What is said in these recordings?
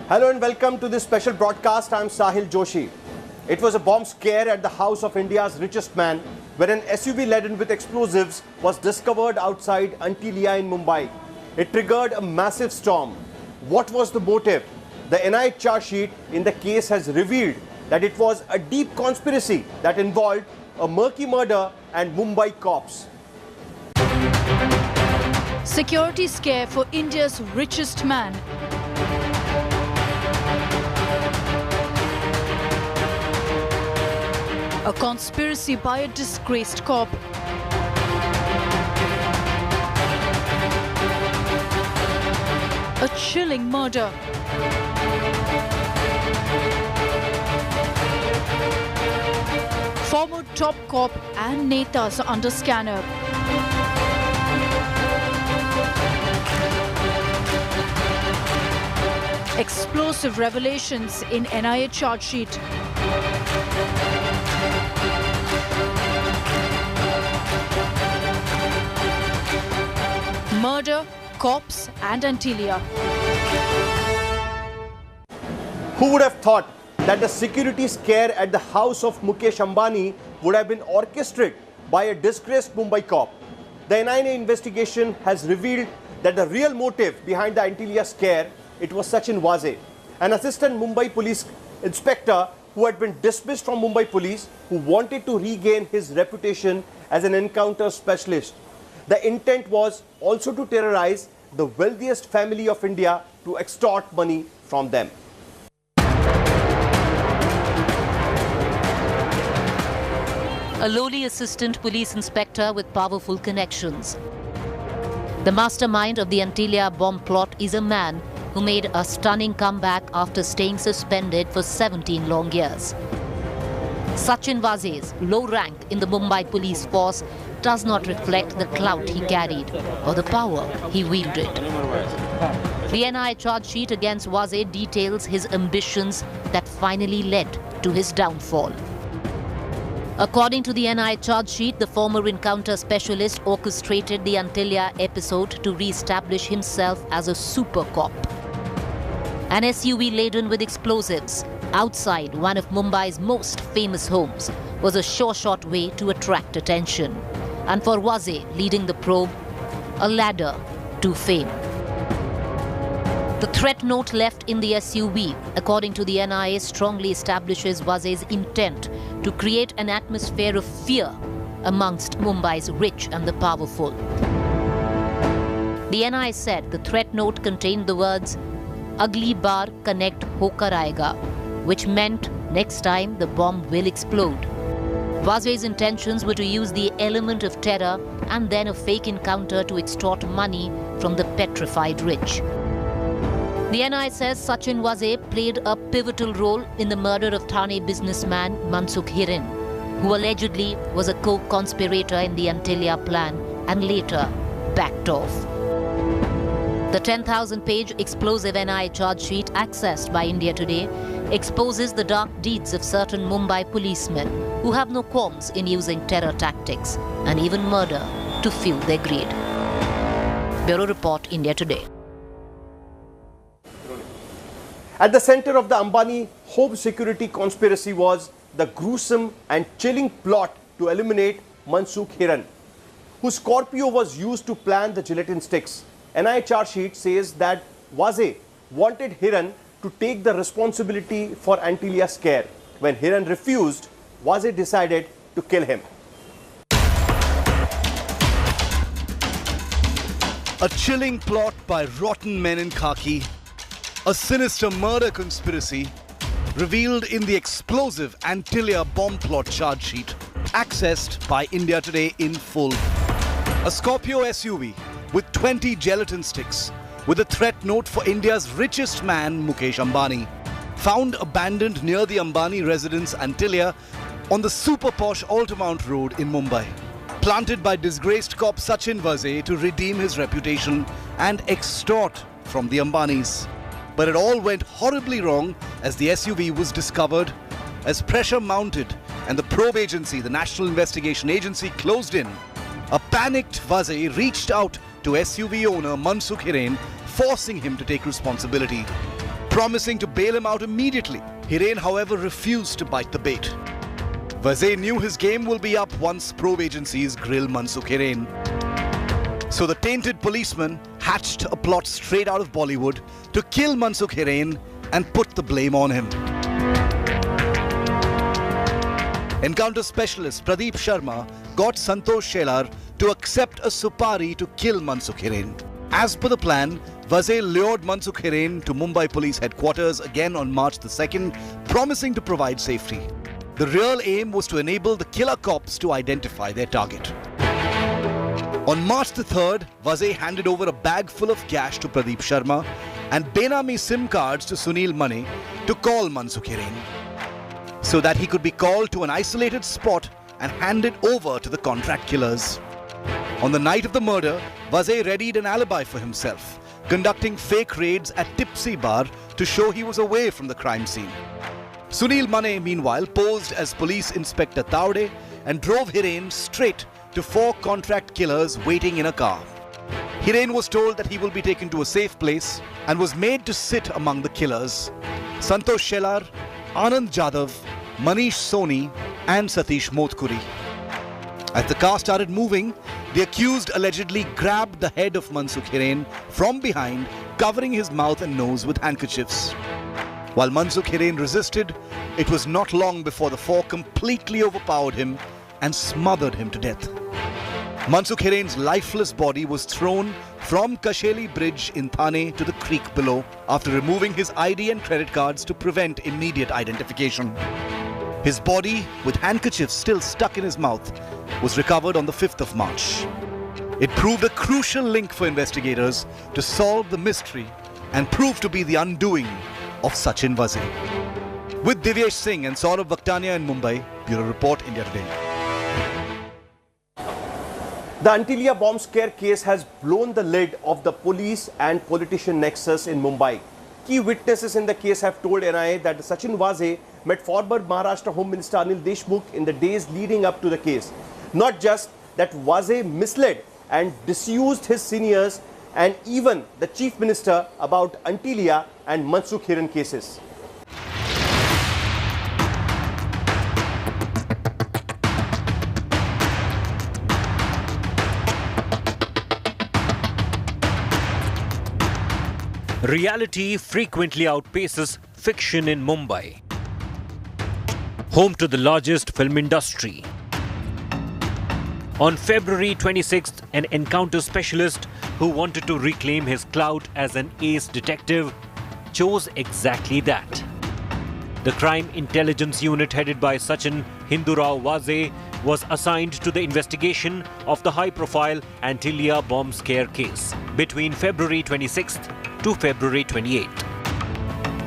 Hello and welcome to this special broadcast. I'm Sahil Joshi. It was a bomb scare at the house of India's richest man, where an SUV laden with explosives was discovered outside Antilia in Mumbai. It triggered a massive storm. What was the motive? The NIA Chargesheet in the case has revealed that it was a deep conspiracy that involved a murky murder and Mumbai cops. Security scare for India's richest man. A conspiracy by a disgraced cop. A chilling murder. Former top cop and netas under scanner. Explosive revelations in NIA Chargesheet. Murder, cops and Antilia. Who would have thought that the security scare at the house of Mukesh Ambani would have been orchestrated by a disgraced Mumbai cop? The NIA investigation has revealed that the real motive behind the Antilia scare, it was Sachin Vaze, an assistant Mumbai police inspector who had been dismissed from Mumbai police, who wanted to regain his reputation as an encounter specialist. The intent was also to terrorize the wealthiest family of India to extort money from them. A lowly assistant police inspector with powerful connections. The mastermind of the Antilia Bomb plot is a man who made a stunning comeback after staying suspended for 17 long years. Sachin Vaze's low rank in the Mumbai police force does not reflect the clout he carried or the power he wielded. The NIA Chargesheet against Vaze details his ambitions that finally led to his downfall. According to the NIA Chargesheet, the former encounter specialist orchestrated the Antilia episode to re-establish himself as a super cop. An SUV laden with explosives outside one of Mumbai's most famous homes was a sure shot way to attract attention. And for Vaze leading the probe, a ladder to fame. The threat note left in the SUV, according to the NIA, strongly establishes Vaze's intent to create an atmosphere of fear amongst Mumbai's rich and the powerful. The NIA said the threat note contained the words, "Agli baar connect hokar aayega," which meant next time the bomb will explode. Vaze's intentions were to use the element of terror and then a fake encounter to extort money from the petrified rich. The NIA says Sachin Vaze played a pivotal role in the murder of Thane businessman Mansukh Hiran, who allegedly was a co-conspirator in the Antilia plan and later backed off. The 10,000-page explosive NIA Chargesheet accessed by India Today exposes the dark deeds of certain Mumbai policemen who have no qualms in using terror tactics and even murder to fuel their greed. Bureau Report, India Today. At the center of the Ambani home security conspiracy was the gruesome and chilling plot to eliminate Mansukh Hiran, whose Scorpio was used to plan the gelatin sticks. NIA Chargesheet says that Vaze wanted Hiran to take the responsibility for Antilia scare. When Hiran refused, Vaze decided to kill him. A chilling plot by rotten men in khaki, a sinister murder conspiracy revealed in the explosive Antilia Bomb plot chargesheet, accessed by India Today in full. A Scorpio SUV with 20 gelatin sticks with a threat note for India's richest man, Mukesh Ambani, found abandoned near the Ambani residence Antilia on the super posh Altamount Road in Mumbai. Planted by disgraced cop Sachin Vaze to redeem his reputation and extort from the Ambanis. But it all went horribly wrong as the SUV was discovered. As pressure mounted and the probe agency, the National Investigation Agency, closed in, a panicked Vaze reached out to SUV owner Mansukh, forcing him to take responsibility. promising to bail him out immediately. Hiran, however, refused to bite the bait. Vaze knew his game will be up once probe agencies grill Mansukh Hiran. So the tainted policeman hatched a plot straight out of Bollywood to kill Mansukh Hiran and put the blame on him. Encounter specialist Pradeep Sharma got Santosh Shelar to accept a supari to kill Mansukh Hiran. As per the plan, Vaze lured Mansukh Hiran to Mumbai Police Headquarters again on March the 2nd, promising to provide safety. The real aim was to enable the killer cops to identify their target. On March the 3rd, Vaze handed over a bag full of cash to Pradeep Sharma and Benami SIM cards to Sunil Mane to call Mansukh Hiran, so that he could be called to an isolated spot and handed over to the contract killers. On the night of the murder, Vaze readied an alibi for himself, conducting fake raids at Tipsy Bar to show he was away from the crime scene. Sunil Mane, meanwhile, posed as Police Inspector Taude and drove Hiran straight to 4 contract killers waiting in a car. Hiran was told that he will be taken to a safe place and was made to sit among the killers: Santosh Shelar, Anand Jadhav, Manish Soni and Satish Motkuri. As the car started moving, the accused allegedly grabbed the head of Mansukh Hiran from behind, covering his mouth and nose with handkerchiefs. While Mansukh Hiran resisted, it was not long before the 4 completely overpowered him and smothered him to death. Mansukh Hiran's lifeless body was thrown from Kasheli Bridge in Thane to the creek below after removing his ID and credit cards to prevent immediate identification. His body, with handkerchiefs still stuck in his mouth, was recovered on the 5th of March. It proved a crucial link for investigators to solve the mystery and proved to be the undoing of Sachin Vaze. With Divyesh Singh and Saurabh Vaktania in Mumbai, Bureau Report, India Today. The Antilia Bomb scare case has blown the lid of the police and politician nexus in Mumbai. Key witnesses in the case have told NIA that Sachin Vaze met former Maharashtra Home Minister Anil Deshmukh in the days leading up to the case. Not just that Vaze misled and disused his seniors and even the Chief Minister about Antilia and Mansukh Hiran cases. Reality frequently outpaces fiction in Mumbai, home to the largest film industry. On February 26th, an encounter specialist who wanted to reclaim his clout as an ace detective chose exactly that. The Crime Intelligence Unit headed by Sachin Hindurao Vaze was assigned to the investigation of the high-profile Antilia Bomb scare case between February 26th to February 28th.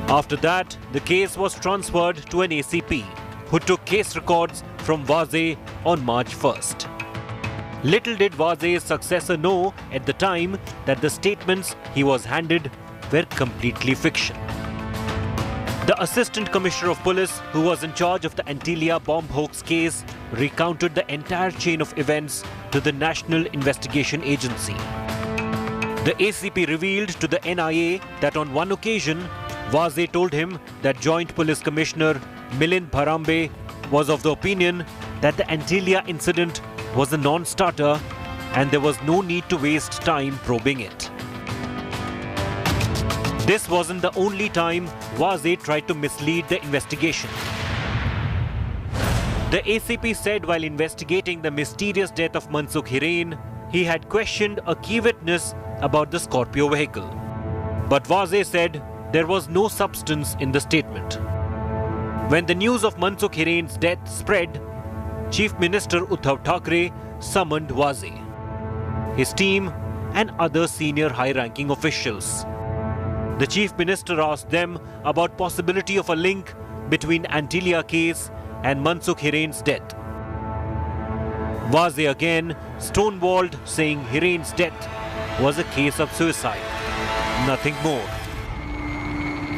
After that, the case was transferred to an ACP who took case records from Vaze on March 1st. Little did Vaze's successor know at the time that the statements he was handed were completely fiction. The Assistant Commissioner of Police, who was in charge of the Antilia Bomb hoax case, recounted the entire chain of events to the National Investigation Agency. The ACP revealed to the NIA that on one occasion, Vaze told him that Joint Police Commissioner Milind Bharambe was of the opinion that the Antilia incident was a non-starter and there was no need to waste time probing it. This wasn't the only time Vaze tried to mislead the investigation. The ACP said while investigating the mysterious death of Mansukh Hiran, he had questioned a key witness about the Scorpio vehicle. But Vaze said there was no substance in the statement. When the news of Mansukh Hiran's death spread, Chief Minister Uddhav Thackeray summoned Vaze, his team and other senior high-ranking officials. The Chief Minister asked them about possibility of a link between Antilia case and Mansukh Hiran's death. Vaze again stonewalled, saying Hiran's death was a case of suicide, nothing more.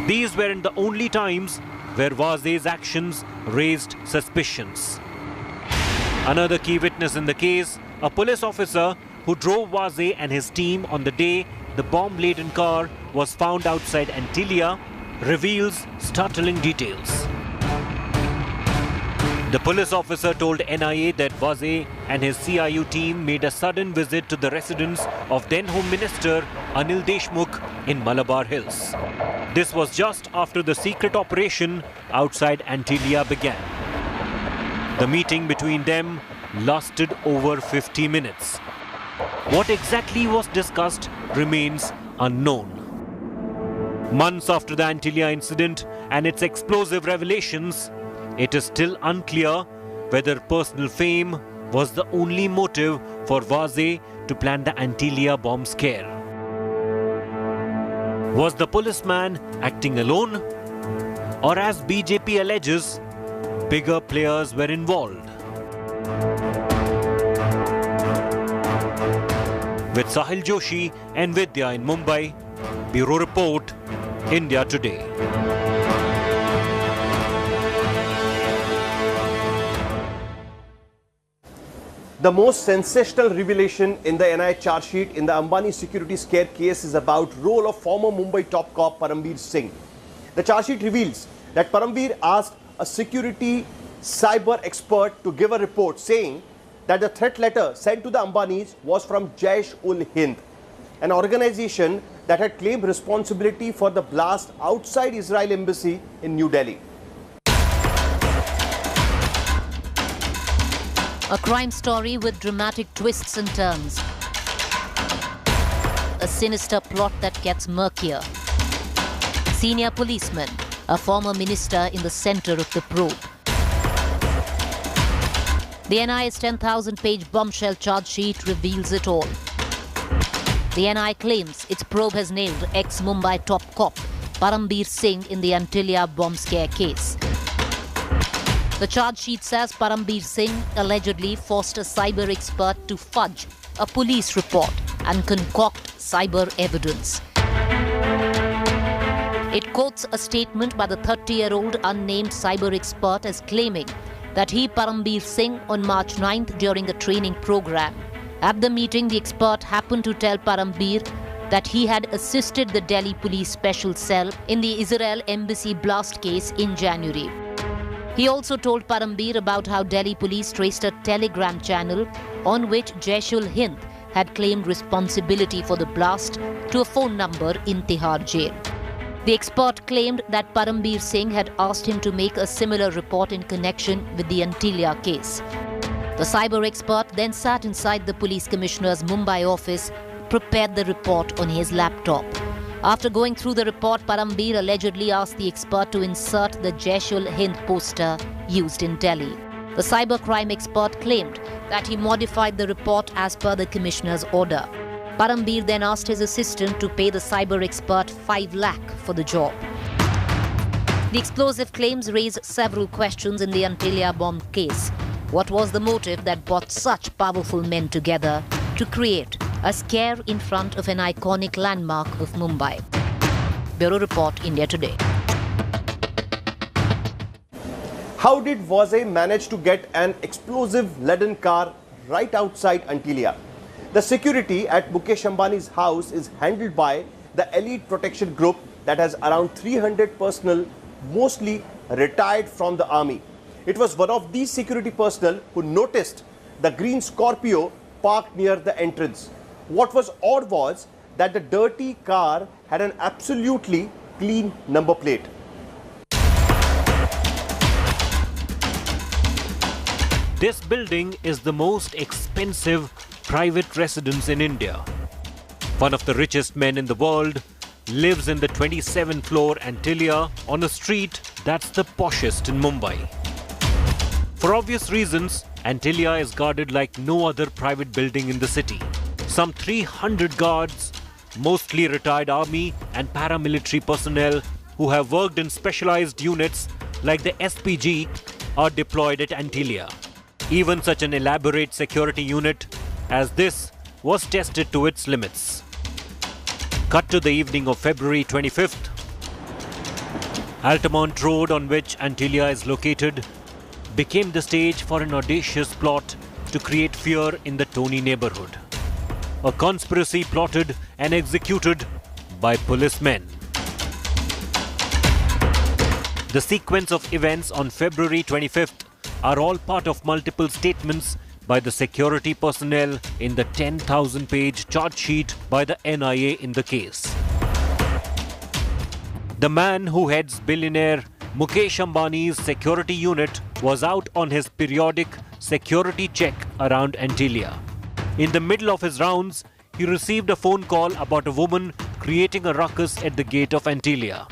These weren't the only times where Vaze's actions raised suspicions. Another key witness in the case, a police officer who drove Vaze and his team on the day the bomb-laden car was found outside Antilia, reveals startling details. The police officer told NIA that Vaze and his CIU team made a sudden visit to the residence of then Home Minister Anil Deshmukh in Malabar Hills. This was just after the secret operation outside Antilia began. The meeting between them lasted over 50 minutes. What exactly was discussed remains unknown. Months after the Antilia incident and its explosive revelations, it is still unclear whether personal fame was the only motive for Vaze to plan the Antilia bomb scare. Was the policeman acting alone? Or as BJP alleges, bigger players were involved? With Sahil Joshi and Vidya in Mumbai, Bureau Report, India Today. The most sensational revelation in the NIA Chargesheet in the Ambani security scare case is about role of former Mumbai top cop Param Singh. The Chargesheet reveals that Param asked a security cyber expert to give a report saying that the threat letter sent to the Ambanis was from Jaish-ul-Hind, an organization that had claimed responsibility for the blast outside Israel embassy in New Delhi. A crime story with dramatic twists and turns. A sinister plot that gets murkier. Senior policeman, a former minister in the center of the probe. The NIA's 10,000-page bombshell charge sheet reveals it all. The NIA claims its probe has nailed ex-Mumbai top cop Param Singh in the Antilia bomb scare case. The charge sheet says Param Singh allegedly forced a cyber expert to fudge a police report and concoct cyber evidence. It quotes a statement by the 30-year-old unnamed cyber expert as claiming that he, Param Singh, on March 9th during a training program. At the meeting, the expert happened to tell Param that he had assisted the Delhi Police Special Cell in the Israel Embassy blast case in January. He also told Param about how Delhi police traced a Telegram channel on which Jaish-ul-Hind had claimed responsibility for the blast to a phone number in Tihar jail. The expert claimed that Param Singh had asked him to make a similar report in connection with the Antilia case. The cyber expert then sat inside the police commissioner's Mumbai office, prepared the report on his laptop. After going through the report, Param allegedly asked the expert to insert the Jaish-ul-Hind poster used in Delhi. The cybercrime expert claimed that he modified the report as per the commissioner's order. Param then asked his assistant to pay the cyber expert 5 lakh for the job. The explosive claims raise several questions in the Antilia bomb case. What was the motive that brought such powerful men together to create a scare in front of an iconic landmark of Mumbai? Bureau Report, India Today. How did Vaze manage to get an explosive laden car right outside Antilia? The security at Mukesh Ambani's house is handled by the elite protection group that has around 300 personnel, mostly retired from the army. It was one of these security personnel who noticed the green Scorpio parked near the entrance. What was odd was that the dirty car had an absolutely clean number plate. This building is the most expensive private residence in India. One of the richest men in the world lives in the 27th floor Antilia on a street that's the poshest in Mumbai. For obvious reasons, Antilia is guarded like no other private building in the city. Some 300 guards, mostly retired army and paramilitary personnel who have worked in specialized units like the SPG, are deployed at Antilia. Even such an elaborate security unit as this was tested to its limits. Cut to the evening of February 25th. Altamont Road, on which Antilia is located, became the stage for an audacious plot to create fear in the Tony neighborhood. A conspiracy plotted and executed by policemen. The sequence of events on February 25th are all part of multiple statements by the security personnel in the 10,000-page charge sheet by the NIA in the case. The man who heads billionaire Mukesh Ambani's security unit was out on his periodic security check around Antilia. In the middle of his rounds, he received a phone call about a woman creating a ruckus at the gate of Antilia.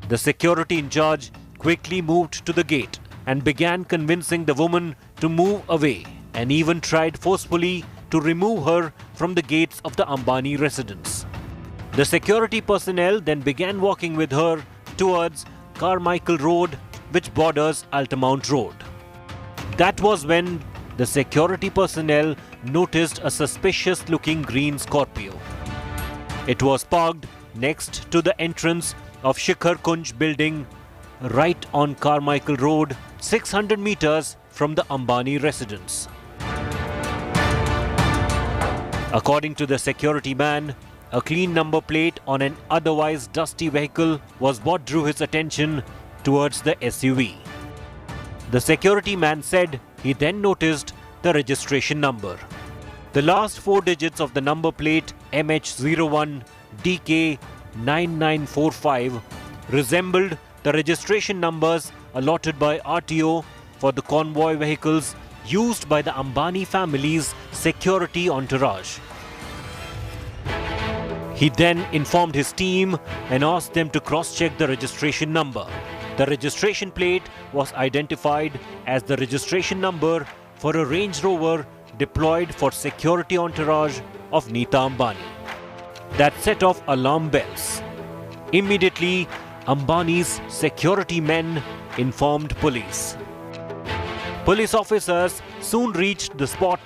The security in charge quickly moved to the gate and began convincing the woman to move away, and even tried forcefully to remove her from the gates of the Ambani residence. The security personnel then began walking with her towards Carmichael Road, which borders Altamount Road. That was when the security personnel noticed a suspicious-looking green Scorpio. It was parked next to the entrance of Shikhar Kunj building right on Carmichael Road, 600 meters from the Ambani residence. According to the security man, a clean number plate on an otherwise dusty vehicle was what drew his attention towards the SUV. The security man said he then noticed the registration number. The last 4 digits of the number plate MH01DK9945 resembled the registration numbers allotted by RTO for the convoy vehicles used by the Ambani family's security entourage. He then informed his team and asked them to cross-check the registration number. The registration plate was identified as the registration number for a Range Rover deployed for security entourage of Nita Ambani. That set off alarm bells. Immediately, Ambani's security men informed police. Police officers soon reached the spot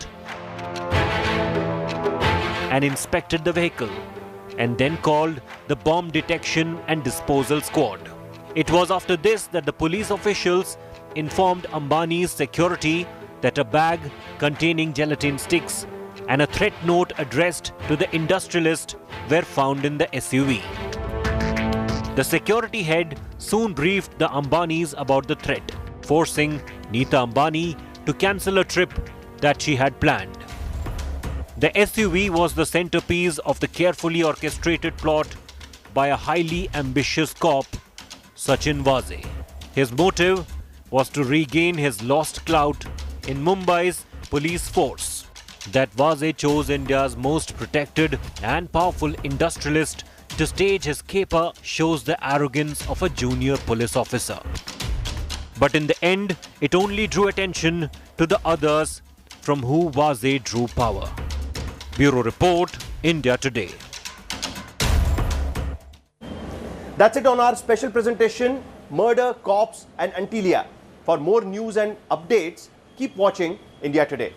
and inspected the vehicle, and then called the Bomb Detection and Disposal Squad. It was after this that the police officials informed Ambani's security that a bag containing gelatin sticks and a threat note addressed to the industrialist were found in the SUV. The security head soon briefed the Ambanis about the threat, forcing Nita Ambani to cancel a trip that she had planned. The SUV was the centerpiece of the carefully orchestrated plot by a highly ambitious cop, Sachin Vaze. His motive was to regain his lost clout in Mumbai's police force. That Vaze chose India's most protected and powerful industrialist to stage his caper shows the arrogance of a junior police officer. But in the end, it only drew attention to the others from who Vaze drew power. Bureau Report, India Today. That's it on our special presentation, Murder, Cops and Antilia. For more news and updates, keep watching India Today.